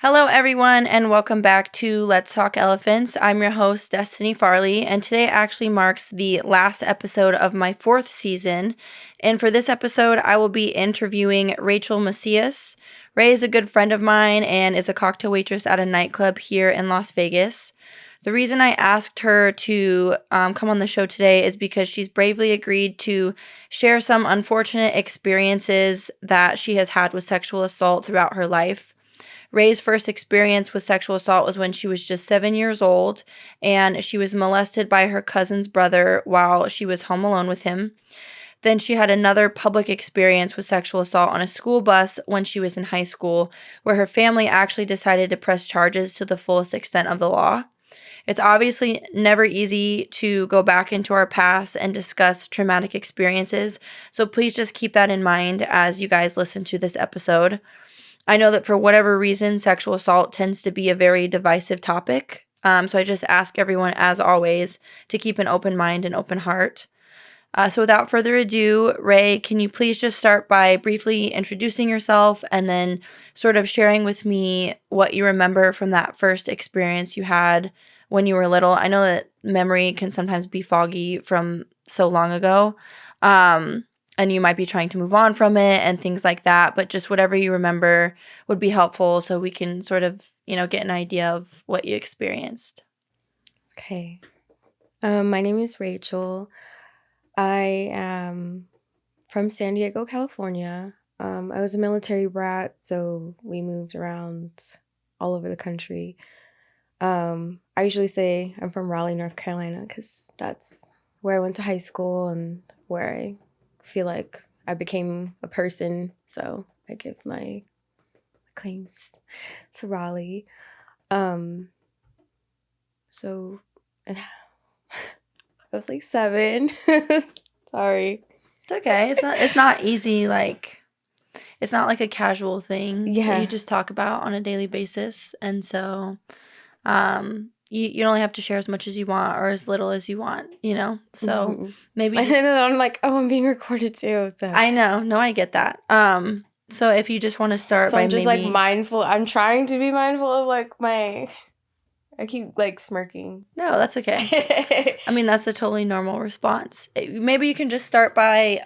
Hello, everyone, and welcome back to Let's Talk Elephants. I'm your host, Destiny Farley, and today actually marks the last episode of my 4th season. And for this episode, I will be interviewing Rachel Macias. Ray is a good friend of mine and is a cocktail waitress at a nightclub here in Las Vegas. The reason I asked her to come on the show today is because she's bravely agreed to share some unfortunate experiences that she has had with sexual assault throughout her life. Ray's first experience with sexual assault was when she was just 7 years old, and she was molested by her cousin's brother while she was home alone with him. Then she had another public experience with sexual assault on a school bus when she was in high school, where her family actually decided to press charges to the fullest extent of the law. It's obviously never easy to go back into our past and discuss traumatic experiences, so please just keep that in mind as you guys listen to this episode. I know that for whatever reason, sexual assault tends to be a very divisive topic, so I just ask everyone, as always, to keep an open mind and open heart. So without further ado, Ray, can you please just start by briefly introducing yourself and then sort of sharing with me what you remember from that first experience you had when you were little? I know that memory can sometimes be foggy from so long ago. And you might be trying to move on from it and things like that, but just whatever you remember would be helpful so we can sort of, get an idea of what you experienced. Okay. My name is Rachel. I am from San Diego, California. I was a military brat, so we moved around all over the country. I usually say I'm from Raleigh, North Carolina, because that's where I went to high school and where I feel like I became a person, so I give my claims to Raleigh. So and I was like 7. Sorry. It's okay. It's not easy, it's not like a casual thing that you just talk about on a daily basis. And so you only have to share as much as you want or as little as you want, So maybe just... I'm like, oh, I'm being recorded too. So. I know. No, I get that. So if you just want to start by I'm just like mindful. I'm trying to be mindful of like my... I keep like smirking. No, that's okay. I mean, that's a totally normal response. Maybe you can just start by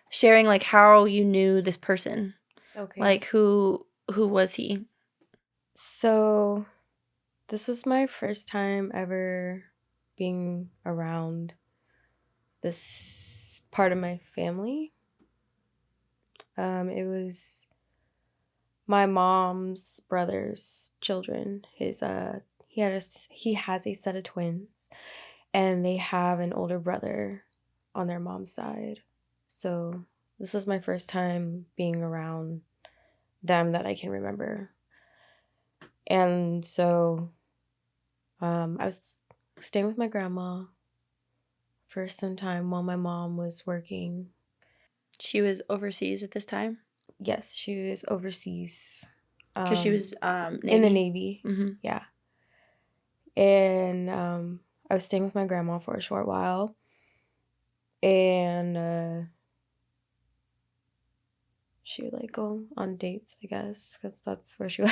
sharing like how you knew this person. Okay. Like who was he? So this was my first time ever being around this part of my family. It was my mom's brother's children. He has a set of twins, and they have an older brother on their mom's side. So this was my first time being around them that I can remember. And so I was staying with my grandma for some time while my mom was working. She was overseas at this time? Yes, she was overseas. Because she was Navy. In the Navy. Mm-hmm. Yeah. And I was staying with my grandma for a short while. And she would like go on dates, I guess, because that's where she was.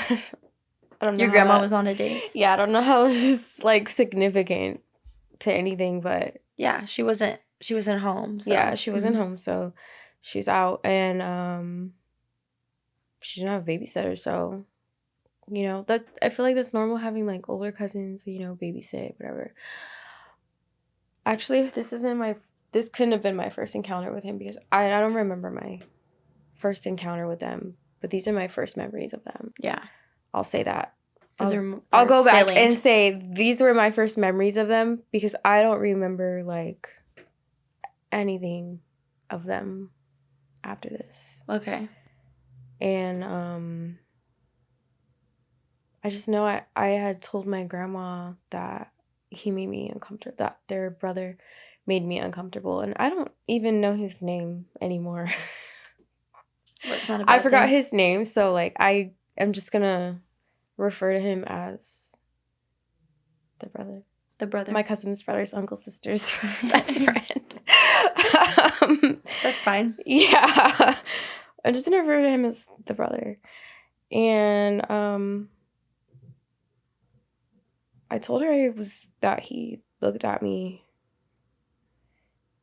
I don't know. Your grandma was on a date? Yeah, I don't know how this is like significant to anything, but yeah, she wasn't home. So. Yeah, she wasn't home, so she's out, and she didn't have a babysitter, so that I feel like that's normal having like older cousins, babysit, whatever. Actually, this couldn't have been my first encounter with him because I don't remember my first encounter with them, but these are my first memories of them. Yeah, I'll say that. I'll go back and say these were my first memories of them because I don't remember like anything of them after this. Okay. And I just know I had told my grandma that he made me uncomfortable, that their brother made me uncomfortable, and I don't even know his name anymore. What's not a bad I forgot thing? his name, so like I am just gonna refer to him as the brother. The brother. My cousin's brother's uncle, sister's best friend. That's fine. Yeah. I'm just gonna refer to him as the brother. And And I told her that he looked at me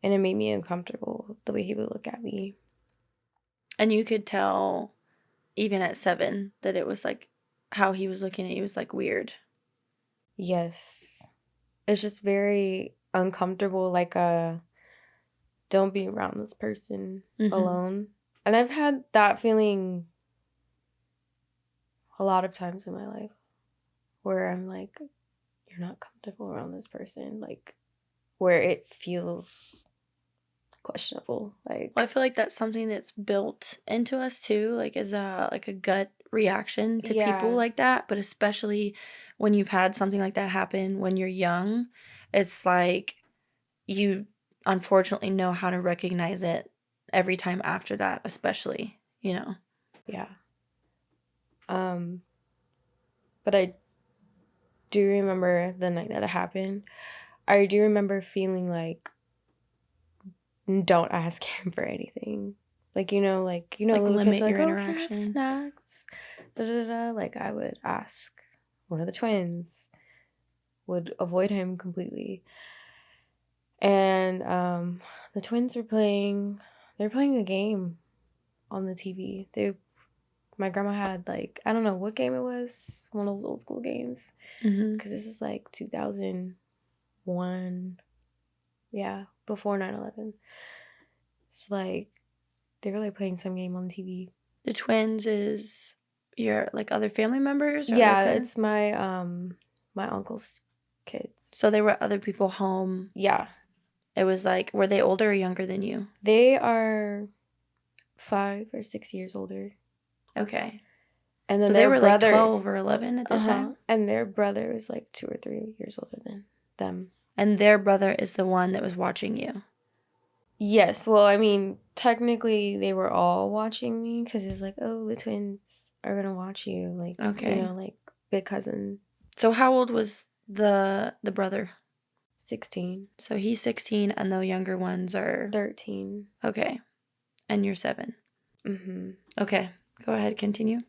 and it made me uncomfortable the way he would look at me. And you could tell, even at 7, that it was like how he was looking at you was like weird. Yes. It's just very uncomfortable, like don't be around this person alone. And I've had that feeling a lot of times in my life where I'm like, you're not comfortable around this person, like where it feels questionable. Like, well, I feel like that's something that's built into us too, like is like a gut reaction to people like that, but especially when you've had something like that happen when you're young, it's like you unfortunately know how to recognize it every time after that, especially, you know. Yeah. But I do remember the night that it happened. I do remember feeling like, don't ask him for anything. Like, like little limit kids are like, your oh, can I have interaction. snacks? Da, da, da. Like, I would ask one of the twins, would avoid him completely. And the twins were playing a game on the TV. My grandma had, like, I don't know what game it was, one of those old school games. Because this is like 2001. Yeah, before 9/11. It's like they were like playing some game on TV. The twins is your like other family members? Or Yeah, it's my my uncle's kids. So there were other people home. Yeah. It was like, were they older or younger than you? They are 5 or 6 years older. Okay. And then so their they were brother, like 12 or 11 at this time? And their brother was like 2 or 3 years older than them. And their brother is the one that was watching you? Yes. Well, I mean, technically they were all watching me because it's like, oh, the twins are going to watch you. Like, okay. Like big cousin. So how old was the brother? 16. So he's 16 and the younger ones are 13. Okay. And you're 7. Okay. Go ahead, continue.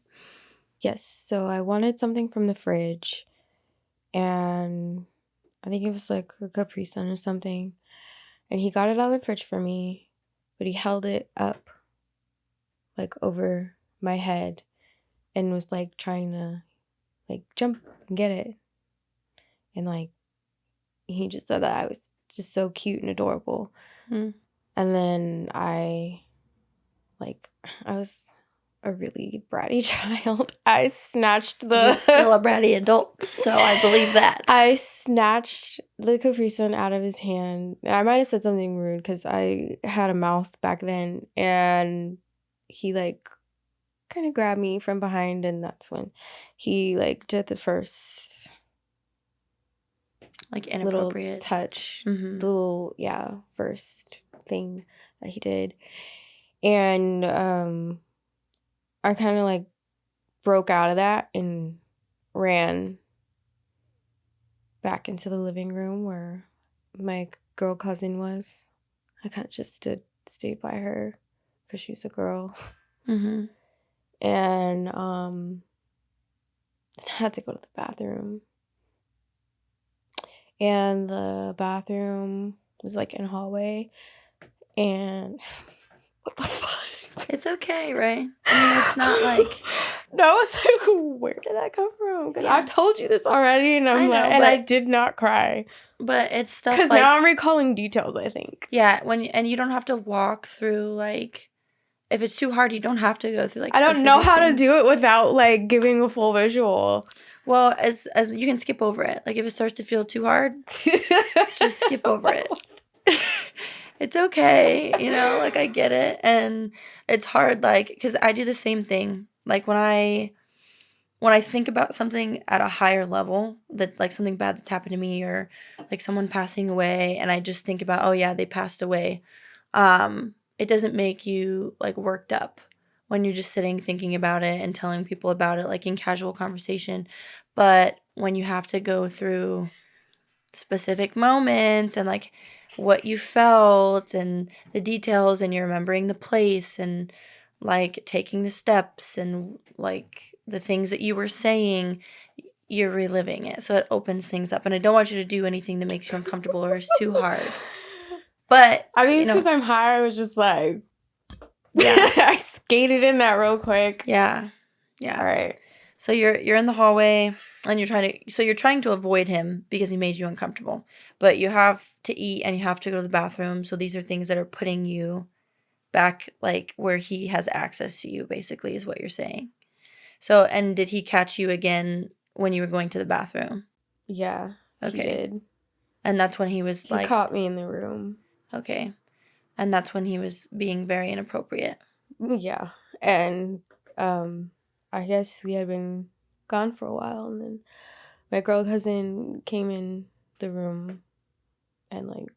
Yes. So I wanted something from the fridge, and I think it was like a Capri Sun or something. And he got it out of the fridge for me, but he held it up like over my head and was like trying to like jump and get it. And like he just said that I was just so cute and adorable. And then I was a really bratty child. I snatched You're still a bratty adult, so I believe that. I snatched the Capri Sun out of his hand. I might have said something rude because I had a mouth back then, and he like kind of grabbed me from behind, and that's when he like did the first like inappropriate little touch, the little first thing that he did. And I kind of like broke out of that and ran back into the living room where my girl cousin was. I kind of just stayed by her because she's a girl. And I had to go to the bathroom. And the bathroom was like in a hallway. And what the fuck? It's okay, right? I mean, it's not like... No, it's like, where did that come from? Because I've told you this already, and I did not cry. But it's stuff because now I'm recalling details, I think. Yeah, and you don't have to walk through, like... If it's too hard, you don't have to go through, like, I don't know how to do it without, like, giving a full visual. Well, as you can skip over it. Like, if it starts to feel too hard, just skip over it. It's okay, like, I get it. And it's hard, like, because I do the same thing. Like, when I think about something at a higher level, that, like, something bad that's happened to me or, like, someone passing away, and I just think about, oh, yeah, they passed away, it doesn't make you, like, worked up when you're just sitting thinking about it and telling people about it, like, in casual conversation. But when you have to go through specific moments and, like, what you felt and the details, and you're remembering the place and, like, taking the steps and, like, the things that you were saying, you're reliving it. So it opens things up. And I don't want you to do anything that makes you uncomfortable or is too hard. But, I think it's because I'm high. I was just like, yeah. I skated in that real quick. Yeah. Yeah. All right. So you're in the hallway and you're trying to avoid him because he made you uncomfortable. But you have to eat and you have to go to the bathroom. So these are things that are putting you back, like, where he has access to you, basically, is what you're saying. So, and did he catch you again when you were going to the bathroom? Yeah. Okay. He did. And that's when he was He caught me in the room. Okay. And that's when he was being very inappropriate. Yeah. And I guess we had been gone for a while, and then my girl cousin came in the room and like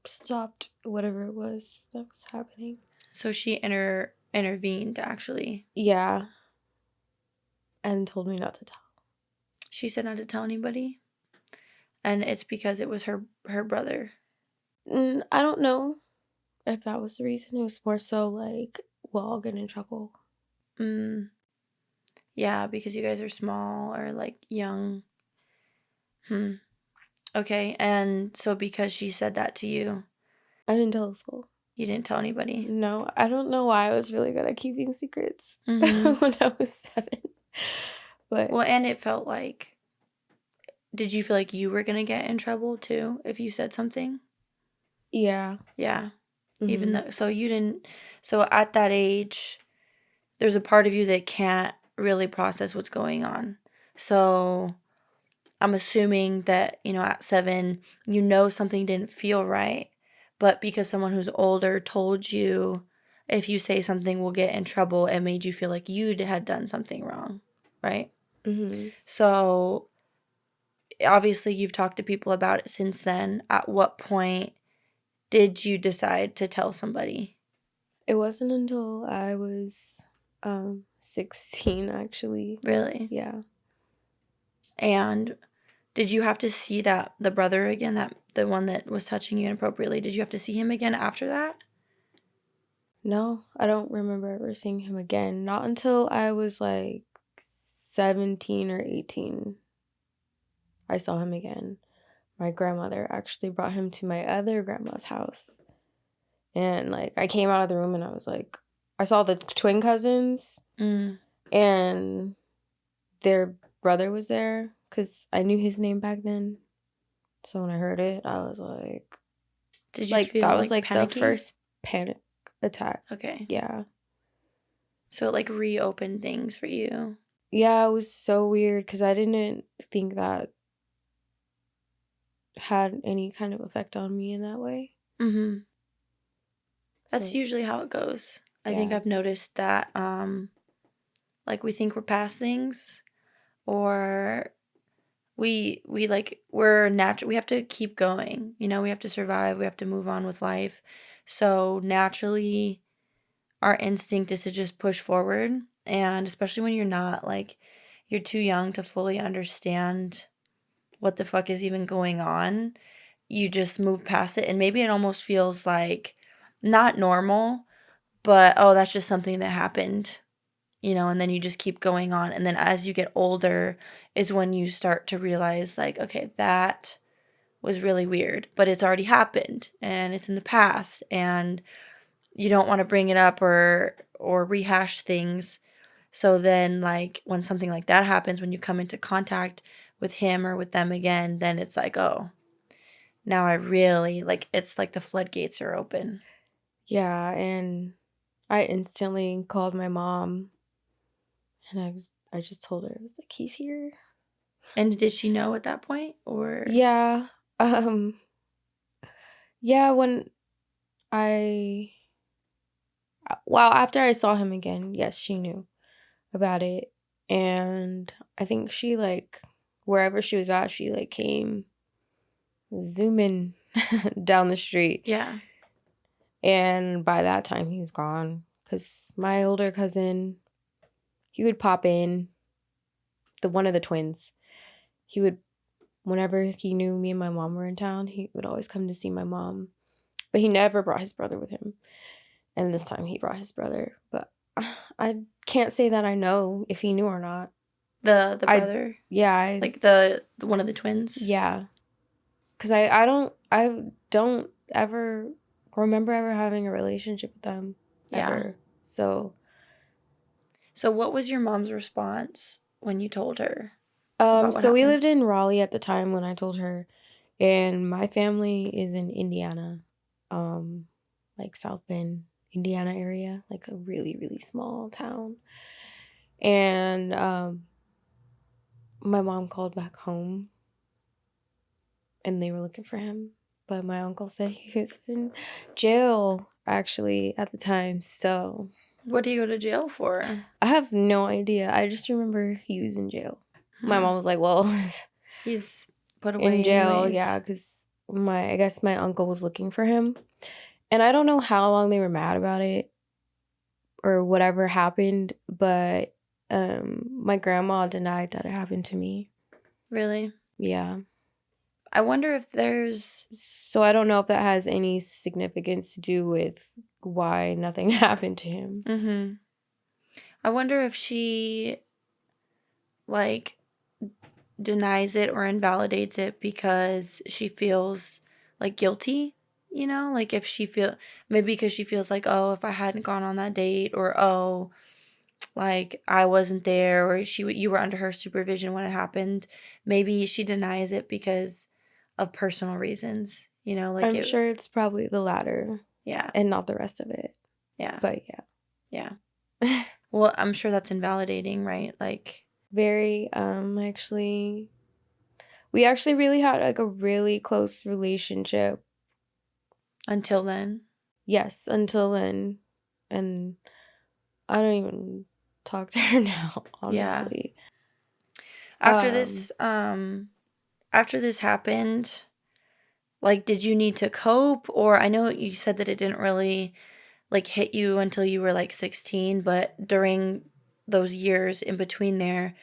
stopped whatever it was that was happening. So she intervened, actually. Yeah. And told me not to tell. She said not to tell anybody? And it's because it was her brother. I don't know if that was the reason. It was more so like, we'll all get in trouble. Yeah, because you guys are small or like young. Okay, and so because she said that to you, I didn't tell school. You didn't tell anybody? No, I don't know why I was really good at keeping secrets when I was 7. But well, and it felt like, did you feel like you were gonna get in trouble too if you said something? Yeah. Yeah. Even though, so at that age, there's a part of you that can't really process what's going on. So I'm assuming that, at 7, something didn't feel right, but because someone who's older told you if you say something we'll get in trouble, it made you feel like you had done something wrong, right? So obviously you've talked to people about it since then. At what point did you decide to tell somebody? It wasn't until I was 16, actually. Really? Yeah. And did you have to see the brother again, the one that was touching you inappropriately? Did you have to see him again after that? No, I don't remember ever seeing him again. Not until I was like 17 or 18. I saw him again. My grandmother actually brought him to my other grandma's house. And like I came out of the room and I was like, I saw the twin cousins and their brother was there because I knew his name back then. So when I heard it, I was like, did you feel that was like panicky? the first panic attack. Okay. Yeah. So it like reopened things for you. Yeah, it was so weird because I didn't think that had any kind of effect on me in that way. That's usually how it goes. I think I've noticed that like we think we're past things, or we're natural. We have to keep going. We have to survive. We have to move on with life. So naturally, our instinct is to just push forward. And especially when you're too young to fully understand what the fuck is even going on, you just move past it. And maybe it almost feels like not normal, but oh, that's just something that happened. And then you just keep going on. And then as you get older is when you start to realize, like, okay, that was really weird, but it's already happened and it's in the past, and you don't want to bring it up or rehash things. So then, like, when something like that happens, when you come into contact with him or with them again, then it's like, oh, now I really, like, it's like the floodgates are open. Yeah, and I instantly called my mom. And I just told her, I was like, he's here. And did she know at that point, or? Yeah. Yeah, after I saw him again, yes, she knew about it. And I think she, like, wherever she was at, she, like, came zooming down the street. Yeah. And by that time, he was gone. Because my older cousin, he would pop in, one of the twins. He would, whenever he knew me and my mom were in town, he would always come to see my mom. But he never brought his brother with him. And this time he brought his brother. But I can't say that I know if he knew or not. The I brother? yeah, Like the one of the twins? yeah. Because I don't ever remember ever having a relationship with them. Yeah. Ever. So what was your mom's response when you told her about what so we happened? lived in Raleigh at the time when I told her, and my family is in Indiana. Like South Bend, Indiana area, like a really, really small town. And my mom called back home and they were looking for him. But my uncle said he was in jail actually at the time. So What do you go to jail for? I have no idea. I just remember he was in jail. My mom was like, well, He's put away in jail, anyways. yeah, because I guess my uncle was looking for him. And I don't know how long they were mad about it or whatever happened, but my grandma denied that it happened to me. Really? Yeah. I wonder if there's... So I don't know if that has any significance to do with why nothing happened to him. Mm-hmm. I wonder if she, like, denies it or invalidates it because she feels, like, guilty, you know? Like, if she maybe because she feels like, oh, if I hadn't gone on that date, or, oh, like, I wasn't there, or you were under her supervision when it happened. Maybe she denies it because of personal reasons, you know? Like, I'm sure it's probably the latter yeah, and not the rest of it. yeah, But yeah. yeah. Well, I'm sure that's invalidating, right? Like, Very, actually, we actually really had like a really close relationship. until then. Yes, until then. And I don't even talk to her now, Yeah. honestly. After Um, this, after this happened, like, did you need to cope? Or I know you said that it didn't really, like, hit you until you were, like, 16, but during those years in between there,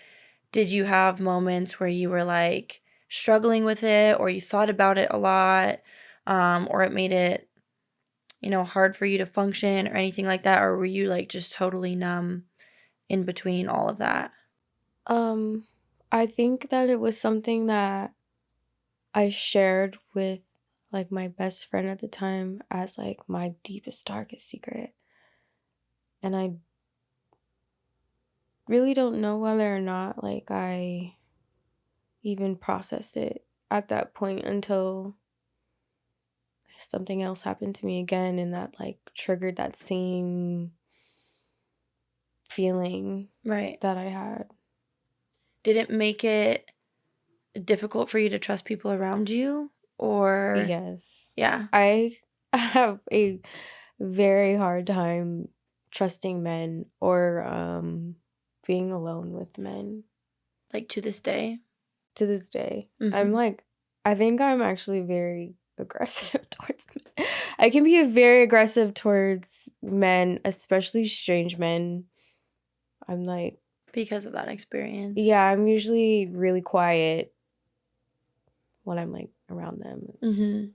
did you have moments where you were, like, struggling with it, or you thought about it a lot, or it made it, hard for you to function or anything like that? Or were you, like, just totally numb in between all of that? um, I think that it was something that I shared with like my best friend at the time as like my deepest, darkest secret. And I really don't know whether or not like I even processed it at that point until something else happened to me again and that like triggered that same feeling Right. that I had. Did it make it difficult for you to trust people around you? Or Yes. yeah, I have a very hard time trusting men or being alone with men like, to this day? to this day. I'm Mhm. like I think I'm actually very aggressive towards men. I can be very aggressive towards men, especially strange men. I'm like, Because of that experience. yeah, I'm usually really quiet when I'm like around them. Mhm.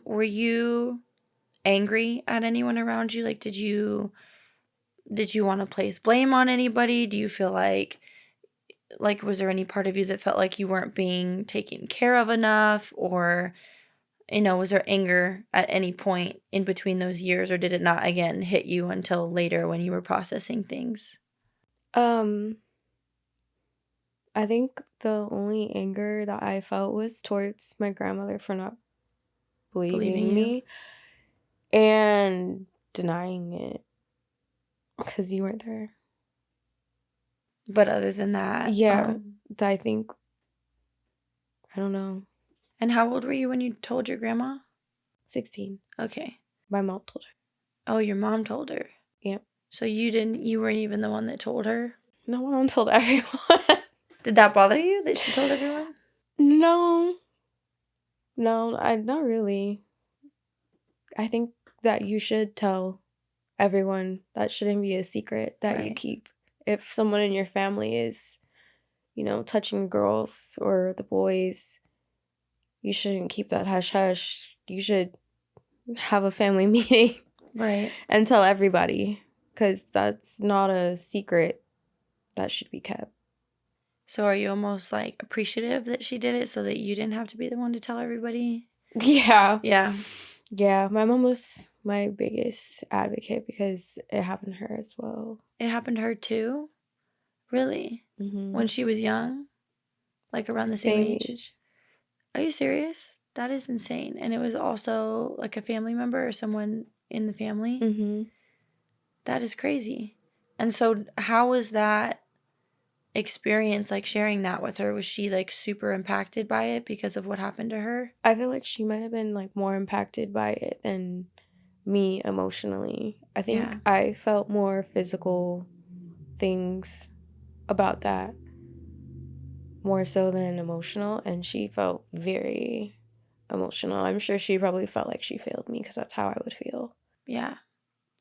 Were you angry at anyone around you? Like, did you wanna place blame on anybody? Do you feel like, was there any part of you that felt like you weren't being taken care of enough? Or, was there anger at any point in between those years, or did it not, again, hit you until later when you were processing things? Um, I think the only anger that I felt was towards my grandmother for not Believing believing you? me and denying it because you weren't there. But other than that, Yeah, I think, I don't know, and how old were you when you told your grandma? 16. Okay. My mom told her. Oh, your mom told her. Yep. So you weren't even the one that told her? No, my mom told everyone. Did that bother you that she told everyone? No, no, not really. I think that you should tell everyone. That shouldn't be a secret that you Right. keep. If someone in your family is, touching the girls or the boys, you shouldn't keep that hush hush. You should have a family meeting Right. and tell everybody. because that's not a secret that should be kept. So are you almost like appreciative that she did it so that you didn't have to be the one to tell everybody? Yeah. Yeah. Yeah, my mom was my biggest advocate because it happened to her as well. It happened to her too? Really? Mm-hmm. When she was young? Like around the same Same age? age. Are you serious? That is insane. And it was also like a family member or someone in the family? Mm-hmm. That is crazy. And so how was that experience, like sharing that with her? Was she like super impacted by it because of what happened to her? I feel like she might have been like more impacted by it than me emotionally. I think Yeah. I felt more physical things about that more so than emotional, and she felt very emotional. I'm sure she probably felt like she failed me because that's how I would feel. Yeah.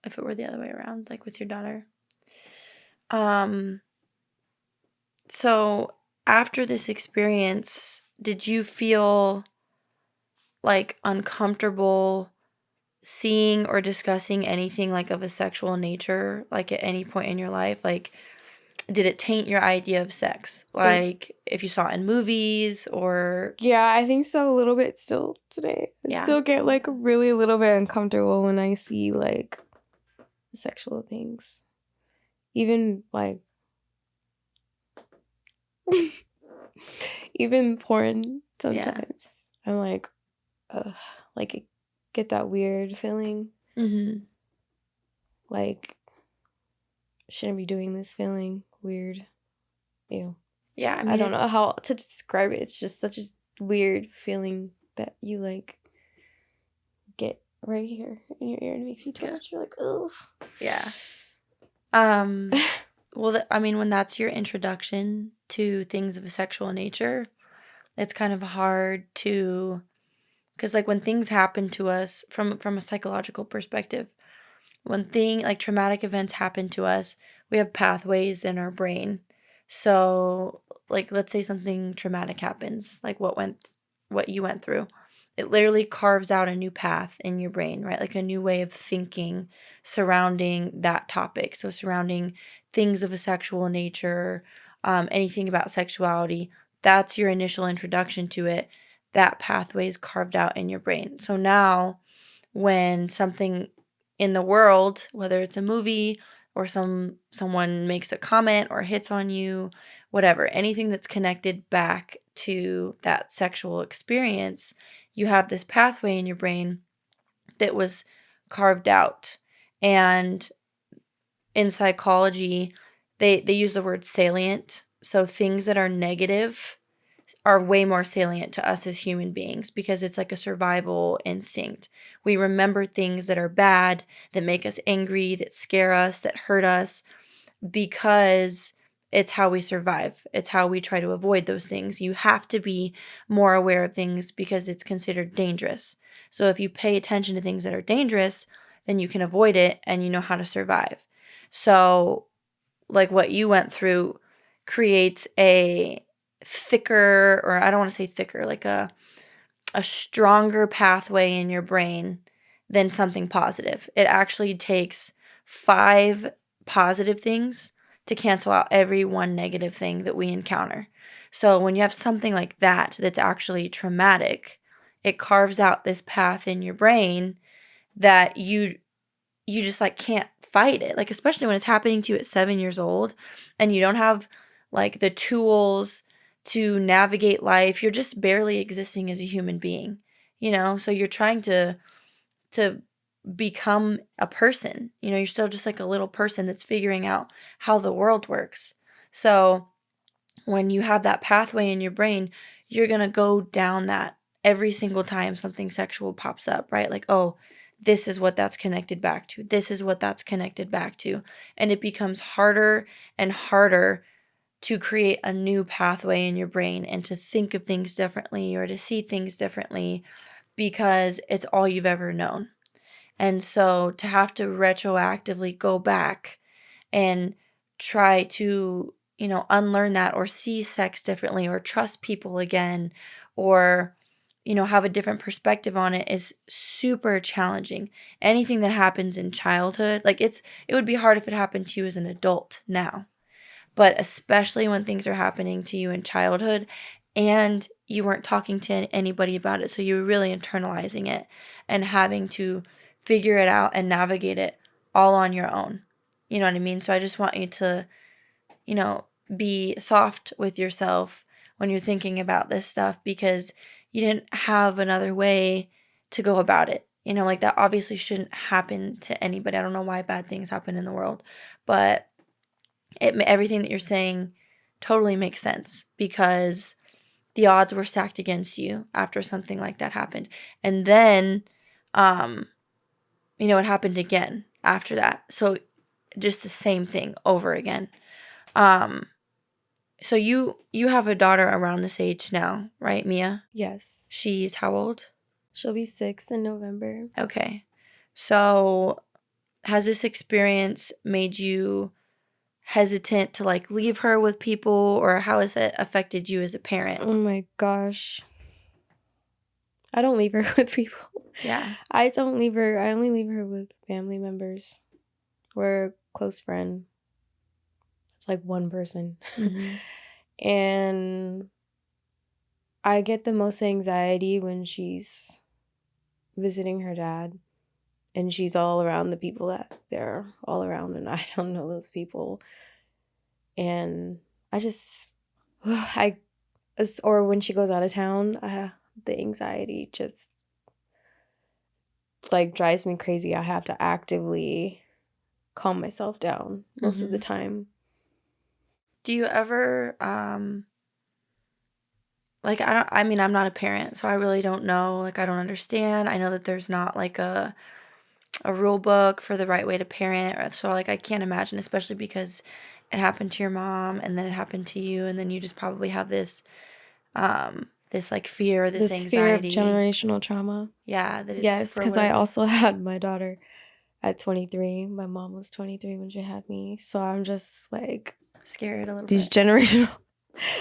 If it were the other way around, like with your daughter. Um, so after this experience, did you feel like uncomfortable seeing or discussing anything like of a sexual nature, like at any point in your life? Like, did it taint your idea of sex? Like, if you saw it in movies or, Yeah, I think so a little bit still today. I yeah. still get like really a little bit uncomfortable when I see like sexual things. Even like even porn sometimes. I'm like, ugh, like I get that weird feeling. Mm-hmm. Like shouldn't be doing this feeling. Weird. Ew. Yeah, I I mean, don't know how to describe it. It's just such a weird feeling that you like get right here in your ear and it makes you twitch. You're like, ugh. yeah. Well, I mean, when that's your introduction to things of a sexual nature, it's kind of hard to, because like when things happen to us from a psychological perspective, when like traumatic events happen to us, we have pathways in our brain. So, like let's say something traumatic happens, like what you went through. It literally carves out a new path in your brain, right? Like a new way of thinking surrounding that topic. So surrounding things of a sexual nature, anything about sexuality, that's your initial introduction to it. That pathway is carved out in your brain. So now when something in the world, whether it's a movie or someone makes a comment or hits on you, whatever, anything that's connected back to that sexual experience, you have this pathway in your brain that was carved out. And in psychology, they use the word salient. So things that are negative are way more salient to us as human beings because it's like a survival instinct. We remember things that are bad, that make us angry, that scare us, that hurt us, because it's how we survive. It's how we try to avoid those things. You have to be more aware of things because it's considered dangerous. So if you pay attention to things that are dangerous, then you can avoid it and you know how to survive. So, like what you went through creates a thicker, or I don't want to say thicker, like a stronger pathway in your brain than something positive. It actually takes 5 positive things to cancel out every one negative thing that we encounter. So when you have something like that that's actually traumatic, it carves out this path in your brain that you just like can't fight it. Like especially when it's happening to you at 7 years old and you don't have like the tools to navigate life. You're just barely existing as a human being, you know? So you're trying to become a person. You know, you're still just like a little person that's figuring out how the world works. So when you have that pathway in your brain, you're going to go down that every single time something sexual pops up, right? Like, oh, this is what that's connected back to. This is what that's connected back to. And it becomes harder and harder to create a new pathway in your brain and to think of things differently or to see things differently because it's all you've ever known. And so to have to retroactively go back and try to, unlearn that or see sex differently or trust people again or have a different perspective on it is super challenging. Anything that happens in childhood, like it would be hard if it happened to you as an adult now. But especially when things are happening to you in childhood and you weren't talking to anybody about it, so you were really internalizing it and having to figure it out and navigate it all on your own. You know what I mean? So I just want you to, be soft with yourself when you're thinking about this stuff, because you didn't have another way to go about it. Like that obviously shouldn't happen to anybody. I don't know why bad things happen in the world, but everything that you're saying totally makes sense, because the odds were stacked against you after something like that happened. And then, it happened again after that. So just the same thing over again. So you have a daughter around this age now, right, Mia? Yes. She's how old? She'll be 6 in November. Okay. So has this experience made you hesitant to like leave her with people, or how has it affected you as a parent? Oh my gosh. I don't leave her with people. Yeah. I don't leave her. I only leave her with family members. We're a close friend. It's like one person. Mm-hmm. And I get the most anxiety when she's visiting her dad and she's all around the people that they're all around, and I don't know those people. And I just, or when she goes out of town, the anxiety just like drives me crazy. I have to actively calm myself down most of the time. Do you ever like I'm not a parent, so I really don't know. Like I don't understand. I know that there's not like a rule book for the right way to parent, or so like I can't imagine, especially because it happened to your mom and then it happened to you, and then you just probably have this like fear, this anxiety. Fear of generational trauma. Yeah, that it's yes, for because I also had my daughter at 23. My mom was 23 when she had me, so I'm just like scared a little these bit.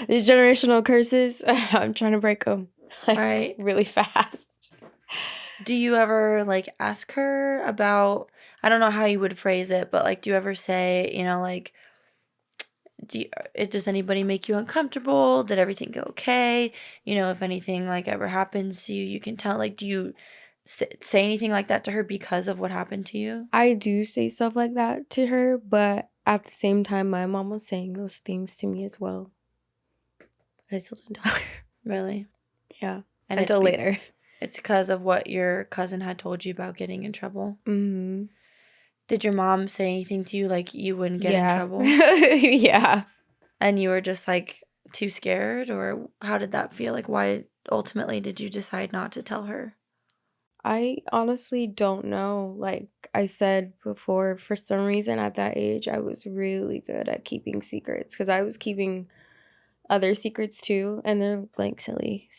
generational curses. I'm trying to break them right, really fast. Do you ever like ask her about, I don't know how you would phrase it, but like do you ever say, like does anybody make you uncomfortable? Did everything go okay? If anything like ever happens to you, you can tell. Like, do you say anything like that to her because of what happened to you? I do say stuff like that to her, but at the same time, my mom was saying those things to me as well. I still didn't tell her. Really? Yeah. And until later. It's because of what your cousin had told you about getting in trouble? Mm-hmm. Did your mom say anything to you like you wouldn't get in trouble? Yeah. And you were just like too scared, or how did that feel? Like why ultimately did you decide not to tell her? I honestly don't know. Like I said before, for some reason at that age, I was really good at keeping secrets, because I was keeping other secrets too, and they're like silly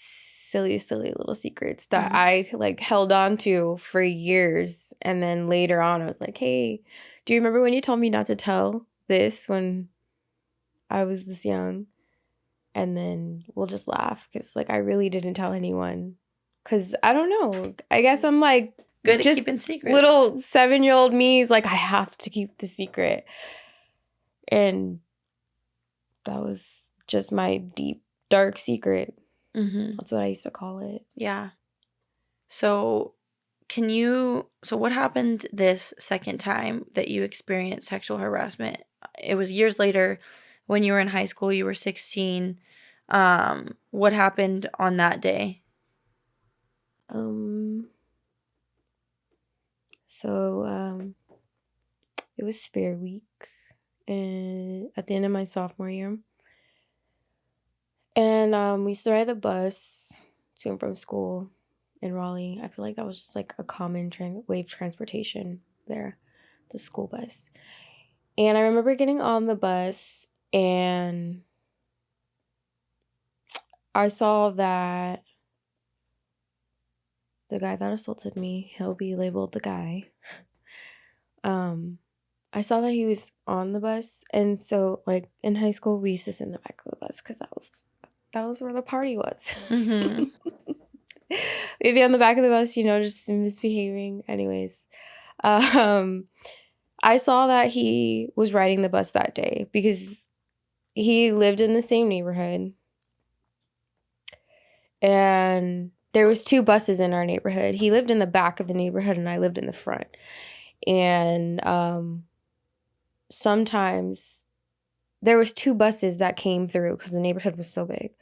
little secrets that I like held on to for years. And then later on I was like, hey, do you remember when you told me not to tell this when I was this young? And then we'll just laugh, because like I really didn't tell anyone, because I don't know, I guess I'm like good at just keeping secrets. Little 7-year-old me is like, I have to keep the secret. And that was just my deep dark secret. That's what I used to call it. Yeah. So what happened this second time that you experienced sexual harassment? It was years later when you were in high school, you were 16. What happened on that day? It was Spare Week, and at the end of my sophomore year. And we used to ride the bus to and from school in Raleigh. I feel like that was just like a common way of transportation there, the school bus. And I remember getting on the bus, and I saw that the guy that assaulted me, he'll be labeled the guy. I saw that he was on the bus, and so like in high school we used to sit in the back of the bus because that was where the party was. maybe on the back of the bus, just misbehaving. Anyways, I saw that he was riding the bus that day because he lived in the same neighborhood, and there was 2 buses in our neighborhood. He lived in the back of the neighborhood and I lived in the front. And sometimes there was 2 buses that came through because the neighborhood was so big.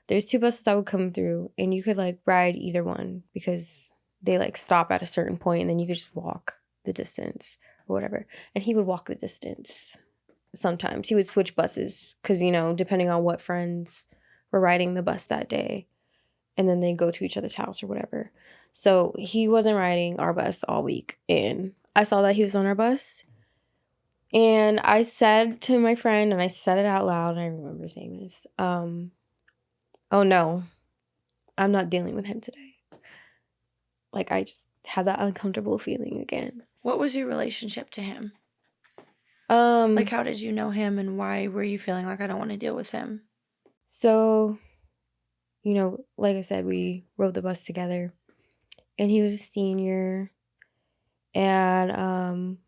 There's 2 buses that would come through and you could like ride either one because they like stop at a certain point and then you could just walk the distance or whatever. And he would walk the distance. Sometimes he would switch buses because, depending on what friends were riding the bus that day, and then they go to each other's house or whatever. So he wasn't riding our bus all week. And I saw that he was on our bus. And I said to my friend, and I said it out loud, and I remember saying this, oh no, I'm not dealing with him today. Like, I just had that uncomfortable feeling again. What was your relationship to him? Like, how did you know him, and why were you feeling like I don't want to deal with him? So, like I said, we rode the bus together, and he was a senior, and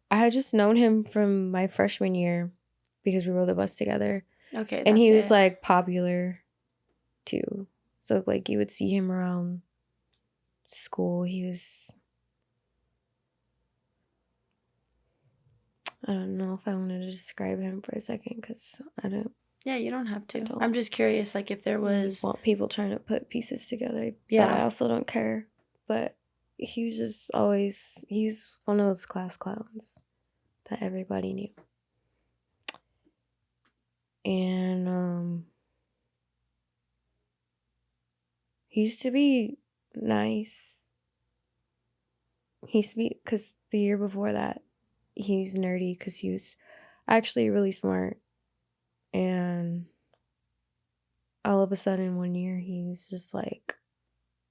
I had just known him from my freshman year because we rode the bus together. Okay, and he was like popular too, so like you would see him around school. He was, I don't know if I wanted to describe him for a second because I don't. Yeah, you don't have to. I'm just curious, like if there was want people trying to put pieces together. Yeah. But I also don't care. But he was just always, he's one of those class clowns that everybody knew. And he used to be nice. He used to be, because the year before that, he was nerdy because he was actually really smart. And all of a sudden one year he was just like,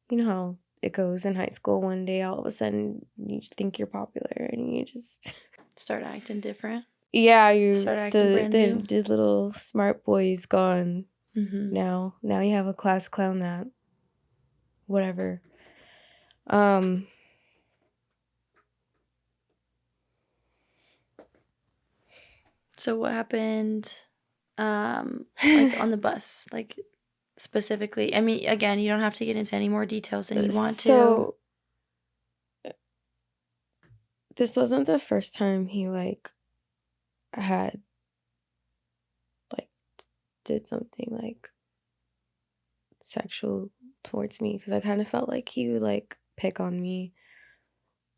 you know how it goes in high school. One day all of a sudden you think you're popular and you just start acting different. Yeah, you start acting brand new. The little smart boy is gone. Mm-hmm. Now you have a class clown that whatever. So what happened like on the bus, like specifically? I mean, again, you don't have to get into any more details than you want to. So this wasn't the first time he like had like did something like sexual towards me, because I kind of felt like he would like pick on me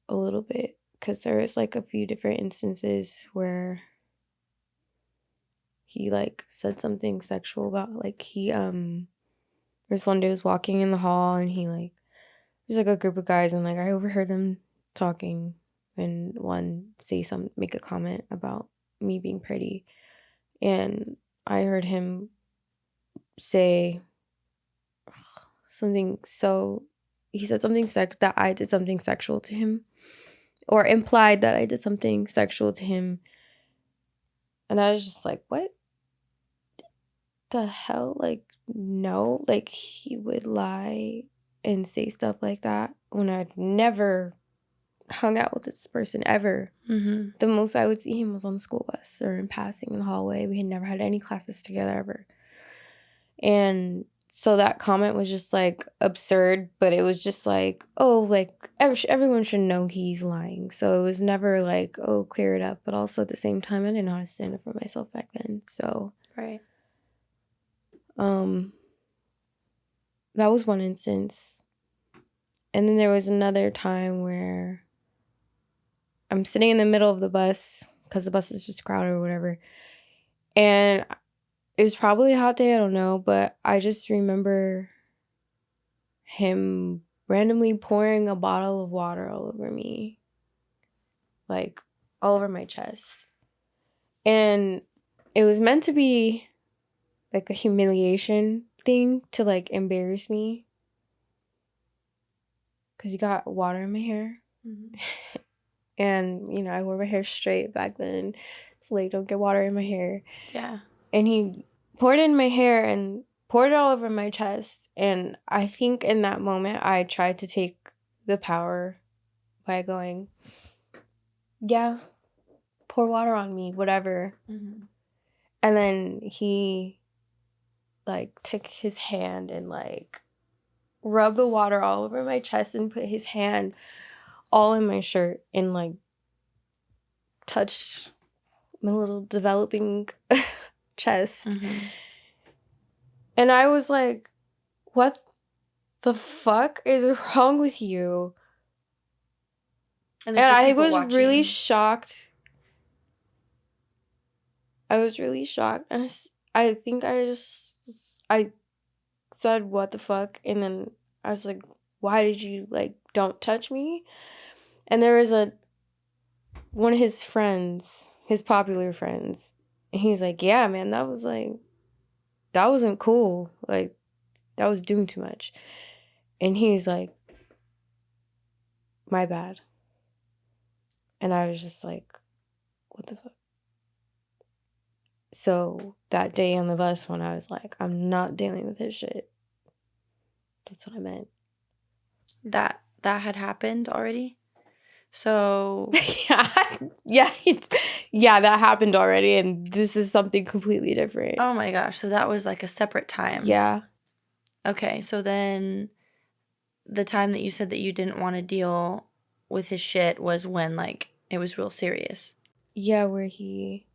a little bit, because there was like a few different instances where he like said something sexual about, like he there's one day I was walking in the hall and he like, there's like a group of guys and like I overheard them talking, and one make a comment about me being pretty, and I heard him say something, so he said something that I did something sexual to him, or implied that I did something sexual to him, and I was just like, what the hell? Like, no, like he would lie and say stuff like that when I'd never hung out with this person ever. Mm-hmm. The most I would see him was on the school bus or in passing in the hallway. We had never had any classes together ever. And so that comment was just like absurd, but it was just like, oh, like everyone should know he's lying. So it was never like, oh, clear it up. But also at the same time, I didn't know how to stand up for myself back then. So right. That was one instance. And then there was another time where I'm sitting in the middle of the bus because the bus is just crowded or whatever. And it was probably a hot day, I don't know, but I just remember him randomly pouring a bottle of water all over me, like all over my chest. And it was meant to be like a humiliation thing to like embarrass me, because he got water in my hair. Mm-hmm. And, I wore my hair straight back then. So, like, don't get water in my hair. Yeah. And he poured it in my hair, and poured it all over my chest. And I think in that moment, I tried to take the power by going, yeah, pour water on me, whatever. Mm-hmm. And then he, like, took his hand and, like, rubbed the water all over my chest and put his hand all in my shirt and, like, touched my little developing chest. Mm-hmm. And I was like, what the fuck is wrong with you? And And there's like I people was really watching. shocked. I was really shocked. And I think I said, what the fuck? And then I was like, why did you, like, don't touch me? And there was one of his friends, his popular friends, and he's like, yeah, man, that wasn't cool. Like, that was doing too much. And he's like, my bad. And I was just like, what the fuck? So that day on the bus, when I was like, I'm not dealing with his shit, that's what I meant. That had happened already. So yeah, that happened already, and this is something completely different. oh my gosh, so that was like a separate time. Yeah. Okay, so then the time that you said that you didn't want to deal with his shit was when, like, it was real serious. Yeah, where he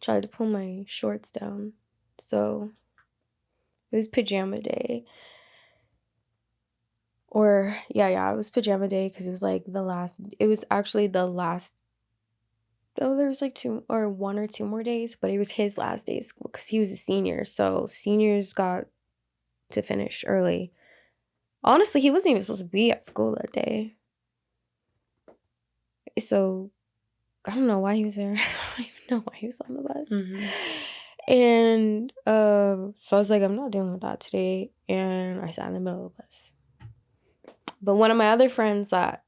tried to pull my shorts down. So it was pajama day. Or yeah, it was pajama day because it was like it was actually the last. Oh, there was like 1 or 2 more days, but it was his last day of school because he was a senior. So seniors got to finish early. Honestly, he wasn't even supposed to be at school that day. So I don't know why he was there. I don't even know why he was on the bus. Mm-hmm. And so I was like, I'm not dealing with that today. And I sat in the middle of the bus. But one of my other friends that,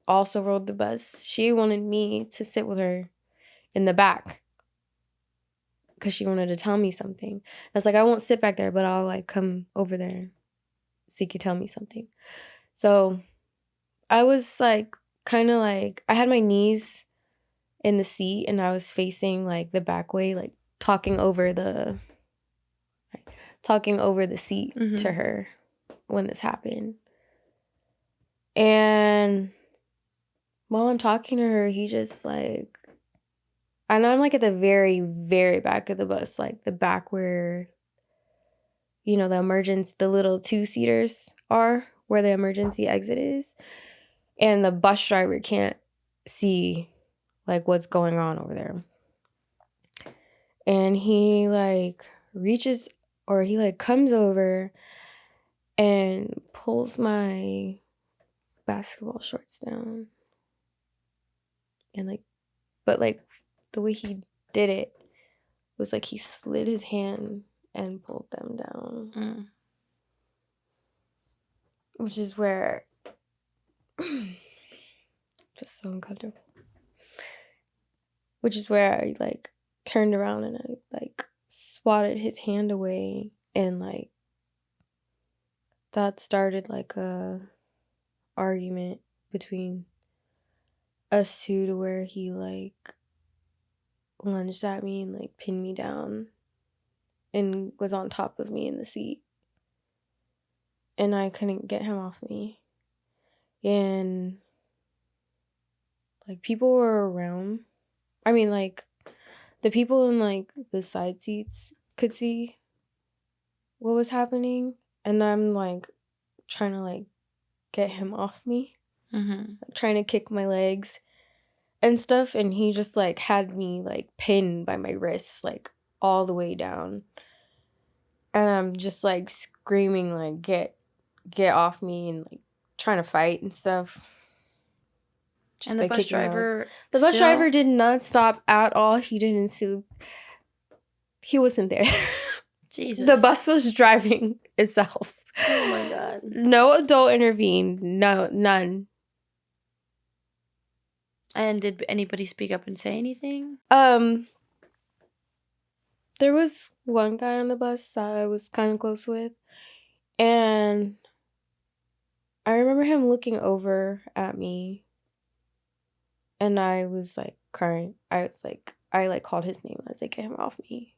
also rode the bus, she wanted me to sit with her in the back because she wanted to tell me something. I was like, I won't sit back there, but I'll, like, come over there so you can tell me something. So I was, like, kind of like, I had my knees in the seat and I was facing, like, the back way, like, talking over the seat Mm-hmm. to her when this happened. And while I'm talking to her, he just, like, and I'm, like, at the very, very back of the bus, like, the back where, the little 2-seaters are, where the emergency exit is. And the bus driver can't see, like, what's going on over there. And he, like, reaches, or he, like, comes over and pulls my basketball shorts down. And, like, but, like, the way he did it was, like, he slid his hand and pulled them down. Mm. Which is where just so uncomfortable. Which is where I, like, turned around and I, like, swatted his hand away, and, like, that started, like, a argument between us two, to where he, like, lunged at me and, like, pinned me down and was on top of me in the seat. And I couldn't get him off me. And, like, people were around. I mean, like, the people in, like, the side seats could see what was happening. And I'm, like, trying to, like, get him off me. Mm-hmm. Like, trying to kick my legs and stuff. And he just, like, had me, like, pinned by my wrists, like, all the way down. And I'm just, like, screaming, like, get off me, and, like, trying to fight and stuff. Just And the bus driver bus driver did not stop at all. He didn't see. He wasn't there. Jesus. The bus was driving itself. Oh my God. No adult intervened. No, none. And did anybody speak up and say anything? There was one guy on the bus that I was kind of close with. And I remember him looking over at me, and I was like crying. I like called his name. I was like, get him off me.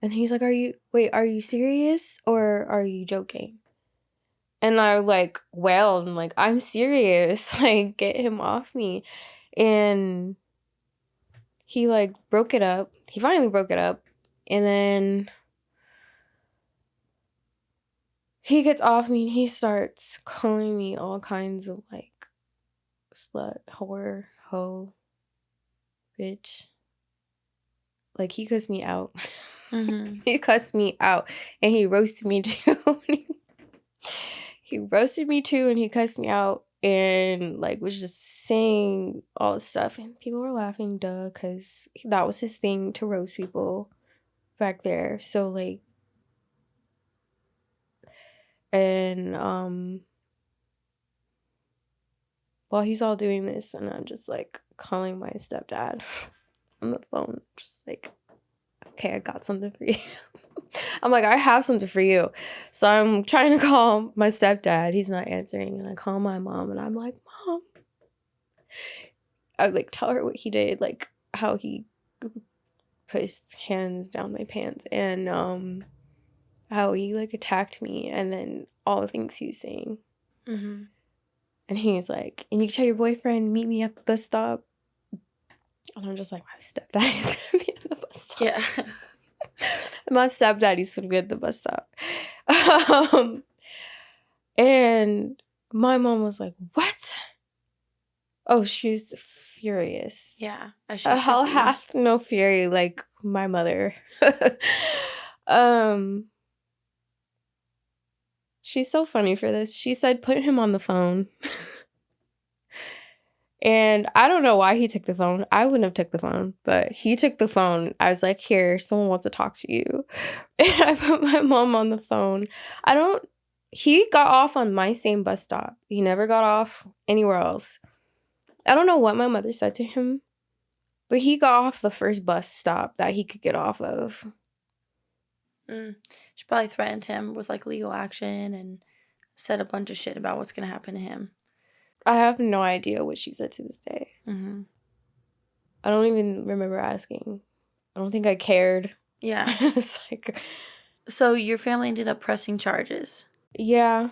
And he's like, are you serious or are you joking? And I like wailed and like, I'm serious. Like, get him off me. And he like broke it up. He finally broke it up. And then he gets off me and he starts calling me all kinds of like slut, whore, hoe, bitch. Like, he cussed me out. He cussed me out. And he roasted me too. He roasted me too, and he cussed me out and like was just saying all this stuff, and people were laughing, duh, because that was his thing, to roast people back there. So like, and while he's all doing this, and I'm just like calling my stepdad on the phone, just like, okay, I got something for you. I'm like, I have something for you. So I'm trying to call my stepdad. He's not answering. And I call my mom and I'm like, Mom. I like tell her what he did, like how he put his hands down my pants and how he like attacked me, and then all the things he was saying. And he's like, and you can tell your boyfriend, meet me at the bus stop. And I'm just like, my stepdad is gonna be at the bus stop. Yeah. My stepdaddy's gonna be at the bus stop. And my mom was like, what? Oh, she's furious. Yeah. A hell hath no fury like my mother. She's so funny for this. She said, put him on the phone. And I don't know why he took the phone. I wouldn't have took the phone, but he took the phone. I was like, here, someone wants to talk to you. And I put my mom on the phone. He got off on my same bus stop. He never got off anywhere else. I don't know what my mother said to him, but he got off the first bus stop that he could get off of. She probably threatened him with like legal action and said a bunch of shit about what's going to happen to him. I have no idea what she said to this day. I don't even remember asking. I don't think I cared. Yeah. It's like, so your family ended up pressing charges. Yeah.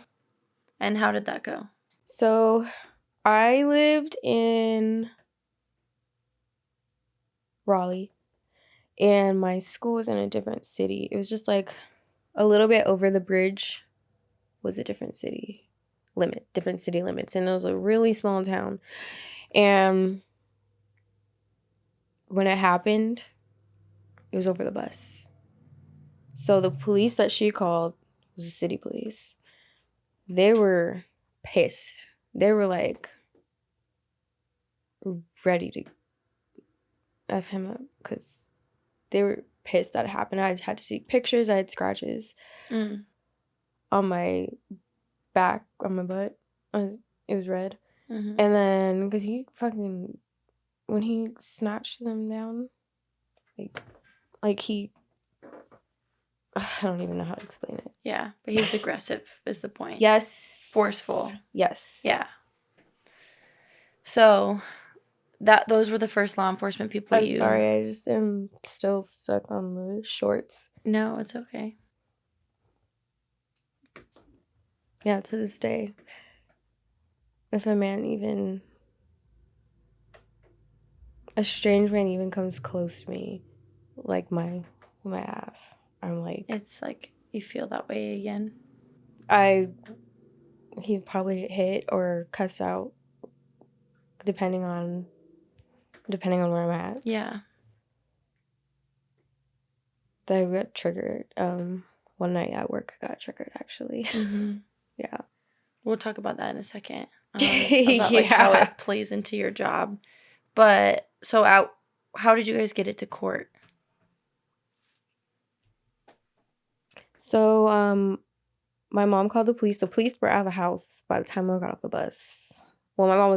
And how did that go? So I lived in Raleigh, and my school was in a different city. It was just like a little bit over the bridge was a different city limits. And it was a really small town. And when it happened, it was over the bus. So the police that she called was the city police. They were pissed. They were like ready to F him up because they were pissed that it happened. I had to take pictures. I had scratches on my back, on my butt. It was red. And then, because when he snatched them down, like he, I don't even know how to explain it. Yeah, but he was aggressive is the point. Yes. Forceful. Yes. Yeah. So those were the first law enforcement people I'm sorry, I just am still stuck on the shorts. No, it's okay. Yeah, to this day. If a strange man even comes close to me, like my ass, I'm like, it's like you feel that way again. He'd probably get hit or cussed out, depending on where I'm at. Yeah. I got triggered. One night at work, I got triggered, actually. Yeah. We'll talk about that in a second. About like how it plays into your job. But so how did you guys get it to court? So my mom called the police. The police were out of the house by the time I got off the bus. Well, my mom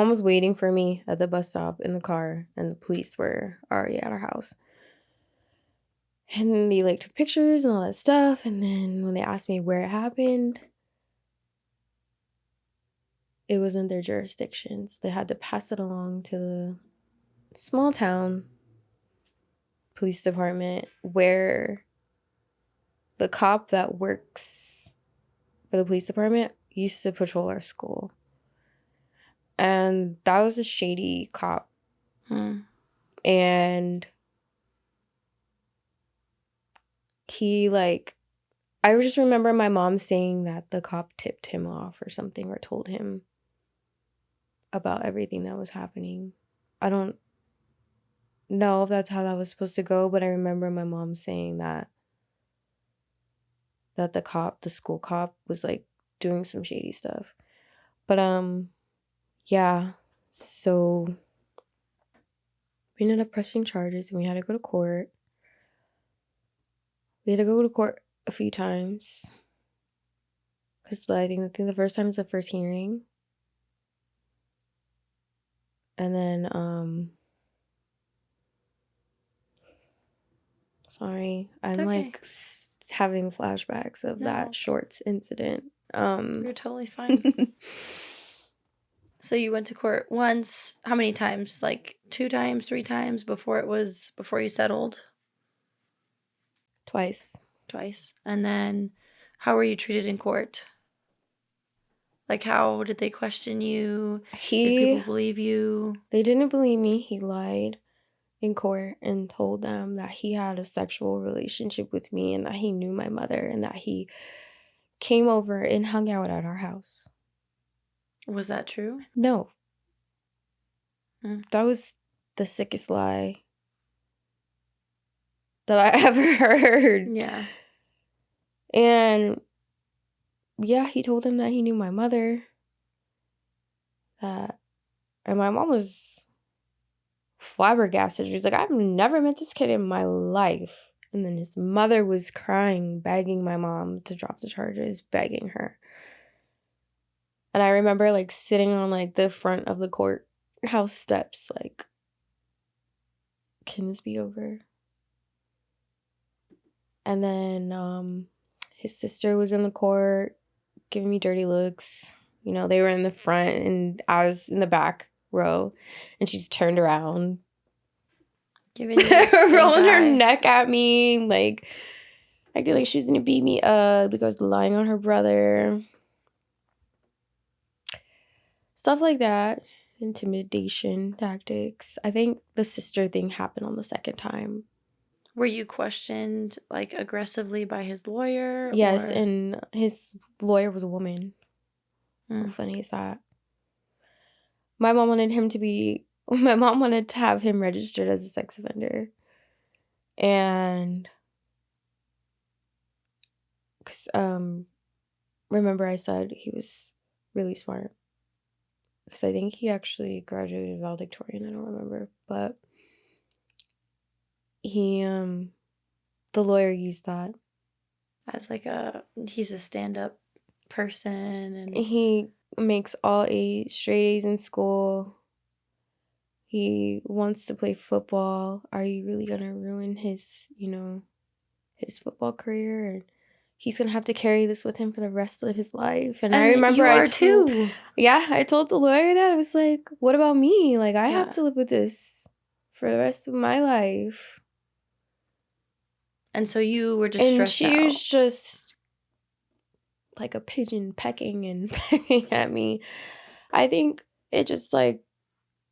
was waiting for me at the bus stop in the car, and the police were already at our house. And then they like took pictures and all that stuff. And then when they asked me where it happened, it was in their jurisdiction. So they had to pass it along to the small town police department where the cop that works for the police department used to patrol our school. And that was a shady cop. And he like, I just remember my mom saying that the cop tipped him off or something, or told him about everything that was happening. I don't know if that's how that was supposed to go, but I remember my mom saying that the school cop was like doing some shady stuff. But yeah. So we ended up pressing charges and we had to go to court. We had to go to court a few times. Because I think the first time is the first hearing. And then, sorry, I'm okay. like having flashbacks of that Shorts incident. You're totally fine. So you went to court once. How many times? Like 2 times, 3 times before you settled? Twice. And then how were you treated in court? Like, how did they question you? Did people believe you? They didn't believe me. He lied in court and told them that he had a sexual relationship with me and that he knew my mother and that he came over and hung out at our house. Was that true? No. That was the sickest lie that I ever heard. Yeah. And yeah, he told him that he knew my mother. And my mom was flabbergasted. She's like, I've never met this kid in my life. And then his mother was crying, begging my mom to drop the charges, begging her. And I remember like sitting on like the front of the courthouse steps, like, can this be over? And then his sister was in the court giving me dirty looks. You know, they were in the front and I was in the back row, and she's turned around, giving you a rolling her neck at me, like acting like she was gonna beat me up because I was lying on her brother. Stuff like that. Intimidation tactics. I think the sister thing happened on the second time. Were you questioned like aggressively by his lawyer? Yes, and his lawyer was a woman. How funny is that? My mom wanted to have him registered as a sex offender. And remember I said he was really smart. Because I think he actually graduated valedictorian, I don't remember. But the lawyer used that as like he's a stand-up person, and he makes all straight A's in school. He wants to play football. Are you really gonna ruin his football career? And he's gonna have to carry this with him for the rest of his life. And I remember I told the lawyer that. I was like, what about me? Like, I have to live with this for the rest of my life. And so you were just stressed out. And she was just like a pigeon pecking and pecking at me. I think it just like,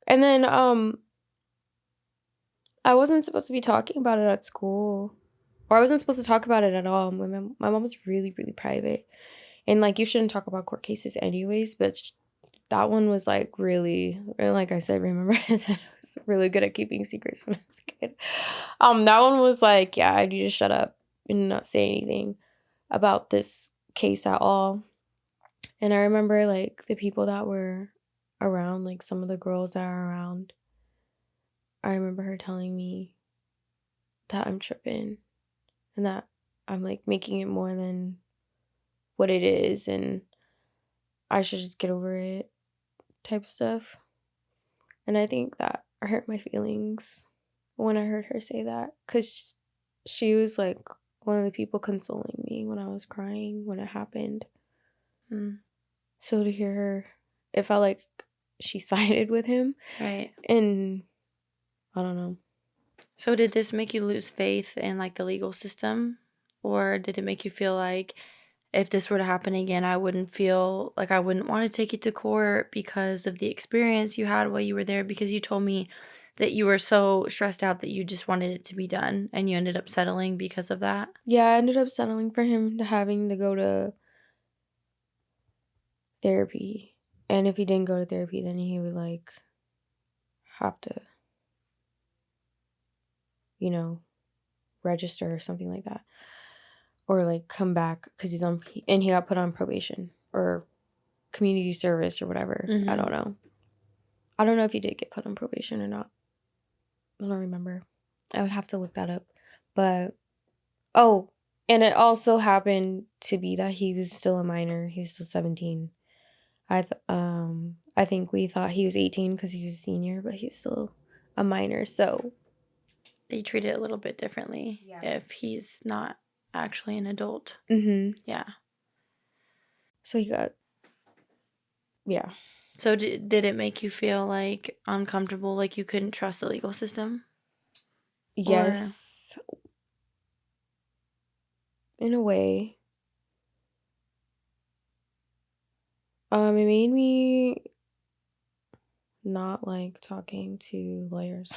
and then I wasn't supposed to be talking about it at school, or I wasn't supposed to talk about it at all. My mom was really, really private, and like, you shouldn't talk about court cases anyways, but that one was like really, like I said, remember I said I was really good at keeping secrets when I was a kid. That one was like, yeah, I need to shut up and not say anything about this case at all. And I remember like the people that were around, like some of the girls that are around, I remember her telling me that I'm tripping and that I'm like making it more than what it is and I should just get over it type stuff. And I think that hurt my feelings when I heard her say that, because she was like one of the people consoling me when I was crying when it happened. So to hear her, it felt like she sided with him. Right. And I don't know. So did this make you lose faith in like the legal system? Or did it make you feel like if this were to happen again, I wouldn't feel like I wouldn't want to take you to court because of the experience you had while you were there? Because you told me that you were so stressed out that you just wanted it to be done and you ended up settling because of that. Yeah, I ended up settling for him to having to go to therapy. And if he didn't go to therapy, then he would like have to, you know, register or something like that. Or like come back because he's on, and he got put on probation or community service or whatever. I don't know. I don't know if he did get put on probation or not. I don't remember. I would have to look that up. But, oh, and it also happened to be that he was still a minor. He was still 17. I think we thought he was 18 because he was a senior, but he was still a minor. So they treat it a little bit differently if he's not actually an adult. Yeah. So he got, yeah. So did it make you feel like uncomfortable, like you couldn't trust the legal system? Yes. In a way. It made me not like talking to lawyers.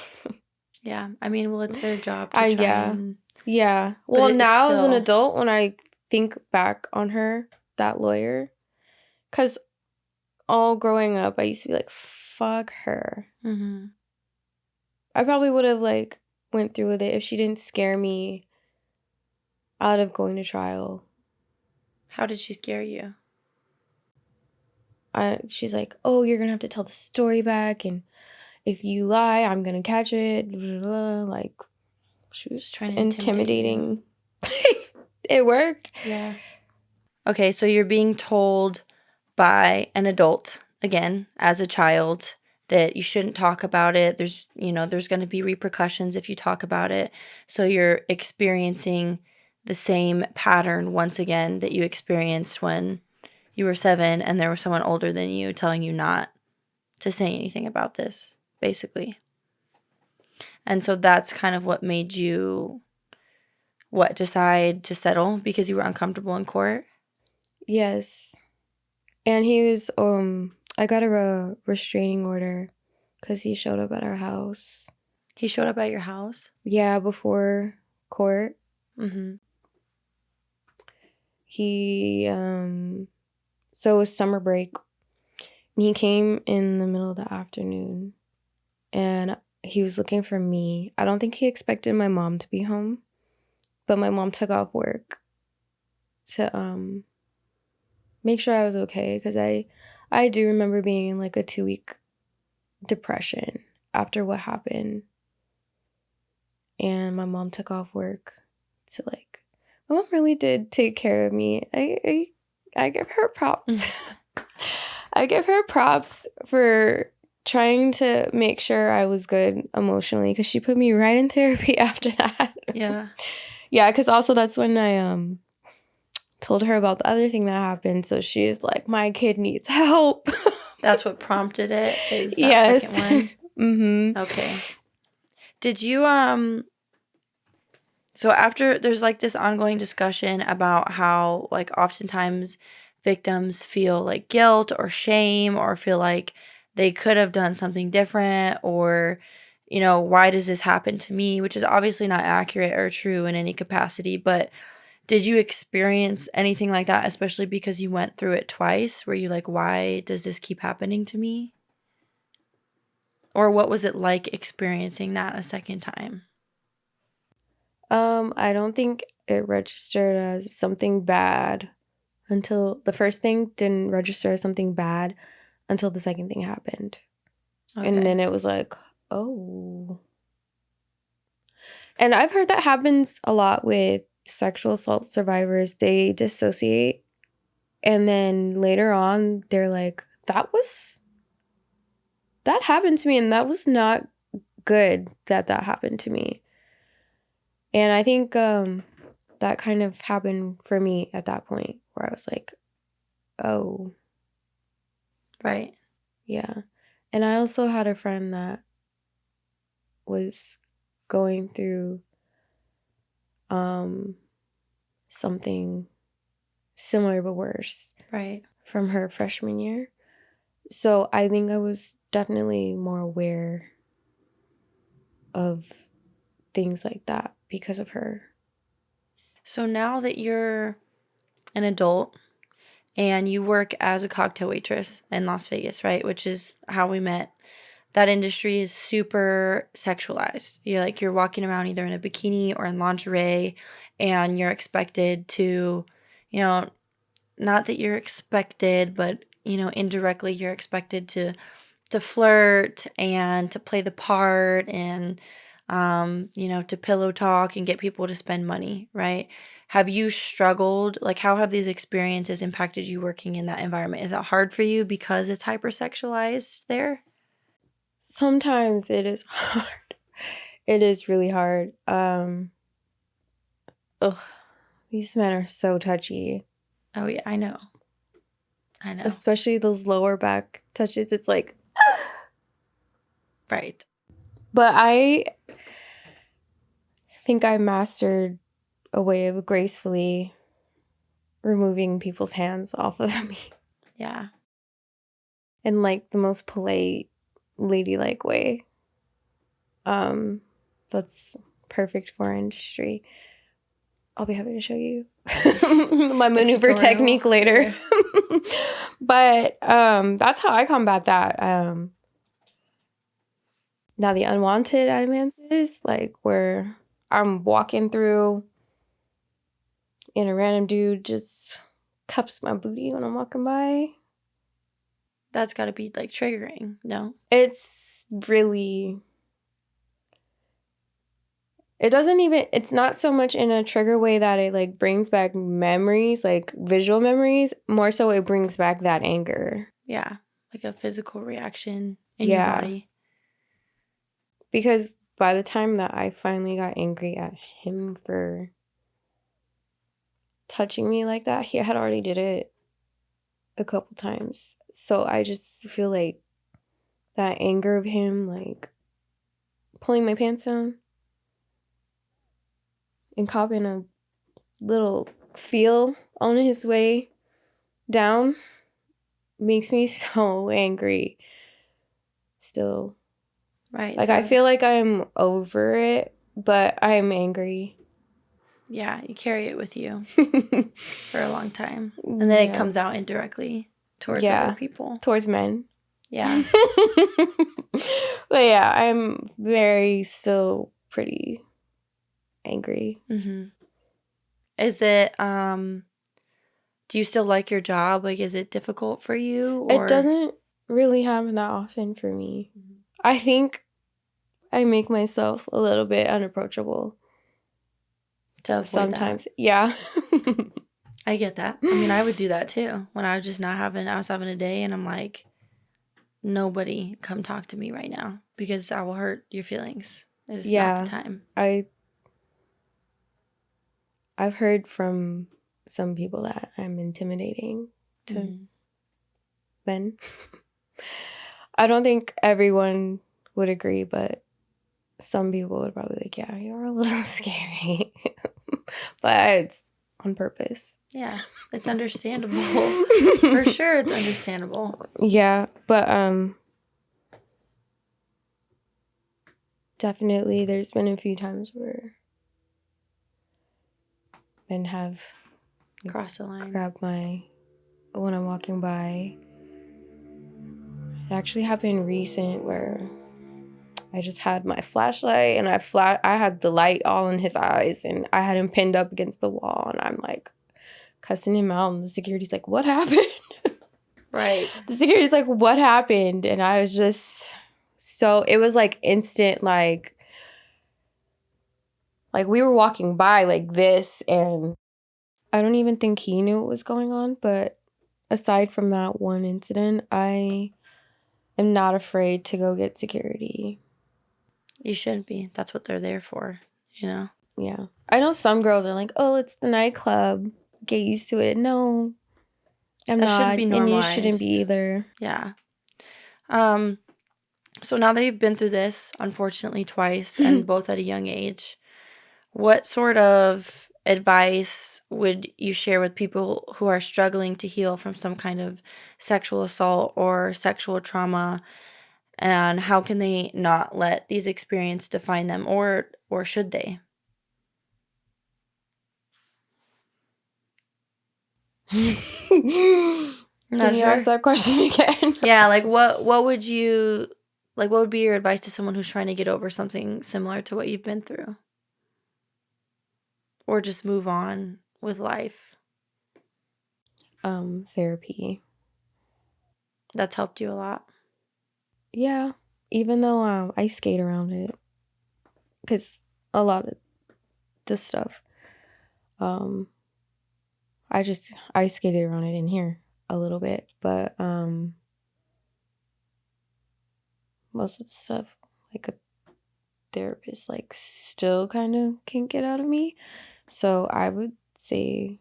Yeah. I mean, well, it's their job to try and... Yeah. Well, now as an adult, when I think back on her, that lawyer, because all growing up, I used to be like, fuck her. I probably would have like went through with it if she didn't scare me out of going to trial. How did she scare you? She's like, oh, you're going to have to tell the story back, and if you lie, I'm going to catch it. Like, she was trying to intimidating. It worked. Yeah. Okay, so you're being told by an adult, again, as a child, that you shouldn't talk about it. There's going to be repercussions if you talk about it. So you're experiencing the same pattern once again that you experienced when you were 7 and there was someone older than you telling you not to say anything about this, basically. And so that's kind of what made you, decide to settle because you were uncomfortable in court? Yes. And he was, I got a restraining order because he showed up at our house. He showed up at your house? Yeah, before court. He, so it was summer break. And he came in the middle of the afternoon. And he was looking for me. I don't think he expected my mom to be home. But my mom took off work to, make sure I was okay. Because I do remember being in like a 2-week depression after what happened. And my mom took off work to like, my mom really did take care of me. I give her props. I give her props for trying to make sure I was good emotionally, because she put me right in therapy after that. Yeah. Yeah, because also that's when I told her about the other thing that happened. So she is like, my kid needs help. That's what prompted it, is that second one? Okay. Did you, so after, there's like this ongoing discussion about how like oftentimes victims feel like guilt or shame or feel like they could have done something different, or, why does this happen to me? Which is obviously not accurate or true in any capacity, but did you experience anything like that, especially because you went through it twice? Were you like, why does this keep happening to me? Or what was it like experiencing that a second time? I don't think it registered as something bad until the first thing didn't register as something bad until the second thing happened. Okay. And then it was like, oh. And I've heard that happens a lot with sexual assault survivors. They dissociate, and then later on they're like, that happened to me, and that was not good that happened to me. And I think that kind of happened for me at that point where I was like, oh, Right. yeah. And I also had a friend that was going through something similar but worse. Right. From her freshman year. So I think I was definitely more aware of things like that because of her. So now that you're an adult and you work as a cocktail waitress in Las Vegas, right? Which is how we met. That industry is super sexualized. You're walking around either in a bikini or in lingerie, and you're expected to, you know, not that you're expected, but indirectly you're expected to flirt and to play the part and to pillow talk and get people to spend money, right? Have you struggled? Like, how have these experiences impacted you working in that environment? Is it hard for you because it's hypersexualized there? Sometimes it is hard. It is really hard. Ugh, these men are so touchy. Oh yeah, I know. Especially those lower back touches. It's like, right. But I think I mastered a way of gracefully removing people's hands off of me. Yeah. In like the most polite, ladylike way. That's perfect for our industry. I'll be happy to show you my maneuver technique later. But that's how I combat that. Now the unwanted advances, like where I'm walking through and a random dude just cups my booty when I'm walking by. That's got to be like triggering, no? It's really... It's not so much in a trigger way that it like brings back memories, like visual memories. More so it brings back that anger. Yeah, like a physical reaction in your body. Because by the time that I finally got angry at him for touching me like that, he had already did it a couple times. So I just feel like that anger of him like pulling my pants down and copping a little feel on his way down makes me so angry still. Right. Like, so I feel like I'm over it, but I'm angry. Yeah, you carry it with you for a long time. And then it comes out indirectly towards other people. Towards men. Yeah. But yeah, I'm still pretty angry. Mm-hmm. Is it, do you still like your job? Like, is it difficult for you? Or? It doesn't really happen that often for me. Mm-hmm. I think I make myself a little bit unapproachable. To avoid sometimes. That. Yeah. I get that. I mean, I would do that too. When I was just I was having a day and I'm like, nobody come talk to me right now because I will hurt your feelings. It is not the time. I've heard from some people that I'm intimidating to men. I don't think everyone would agree, but some people would probably be like, yeah, you're a little scary. But it's on purpose. Yeah, it's understandable. For sure, it's understandable. Yeah, but definitely there's been a few times where men have crossed the line, grabbed when I'm walking by. It actually happened recent where I just had my flashlight and I had the light all in his eyes and I had him pinned up against the wall and I'm like cussing him out and the security's like, what happened? Right. The security's like, what happened? And I was just it was like instant, like we were walking by like this and I don't even think he knew what was going on. But aside from that one incident, I am not afraid to go get security. You shouldn't be. That's what they're there for, you know? Yeah. I know some girls are like, oh, it's the nightclub. Get used to it. No, I'm That shouldn't not. be And you shouldn't be normalized. either. Yeah. So now that you've been through this, unfortunately, twice, and both at a young age, what sort of advice would you share with people who are struggling to heal from some kind of sexual assault or sexual trauma? And how can they not let these experiences define them, or should they? Can Not you ask sure. that question again? Yeah, like what would you like what would be your advice to someone who's trying to get over something similar to what you've been through? Or just move on with life? Therapy. That's helped you a lot. Yeah. Even though I skate around it, because a lot of this stuff, um, I skated around it in here a little bit, but most of the stuff, like a therapist, like still kind of can't get out of me. So I would say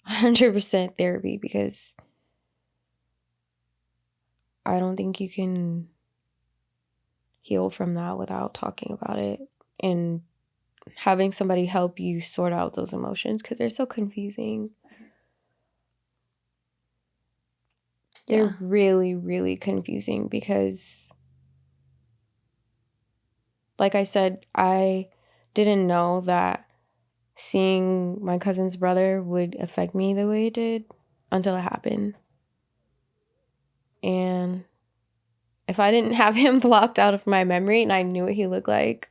100% therapy, because I don't think you can heal from that without talking about it and having somebody help you sort out those emotions, because they're so confusing. Yeah. They're really, really confusing because, like I said, I didn't know that seeing my cousin's brother would affect me the way it did until it happened. And if I didn't have him blocked out of my memory and I knew what he looked like,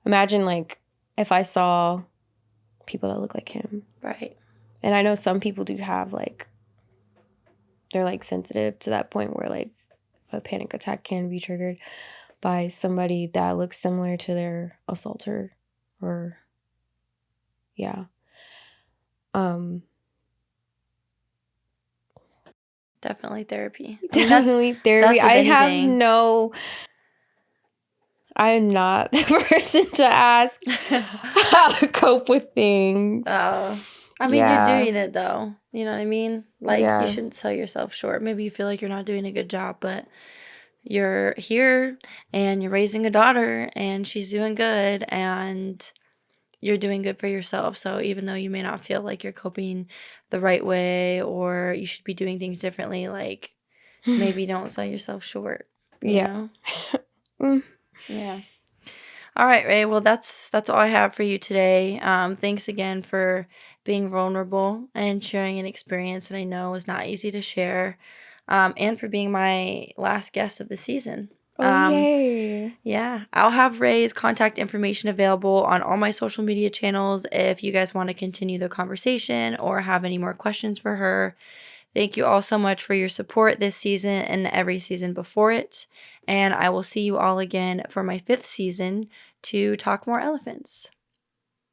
imagine like if I saw people that look like him. Right. And I know some people do have like, they're like sensitive to that point where like a panic attack can be triggered by somebody that looks similar to their assaulter, or yeah. Definitely therapy. I mean, Definitely therapy. that's with I have anything. I'm not the person to ask how to cope with things. Oh. I mean, you're Yeah. doing it though. You know what I mean? Like, you Yeah. shouldn't sell yourself short. Maybe you feel like you're not doing a good job, but you're here and you're raising a daughter and she's doing good and you're doing good for yourself. So even though you may not feel like you're coping the right way or you should be doing things differently, like maybe don't sell yourself short, you Yeah. know? Yeah. All right, Ray. Well, that's all I have for you today. Thanks again for being vulnerable and sharing an experience that I know is not easy to share, and for being my last guest of the season. Oh, yay. Yeah, I'll have Ray's contact information available on all my social media channels if you guys want to continue the conversation or have any more questions for her. Thank you all so much for your support this season and every season before it. And I will see you all again for my 5th season to talk more elephants.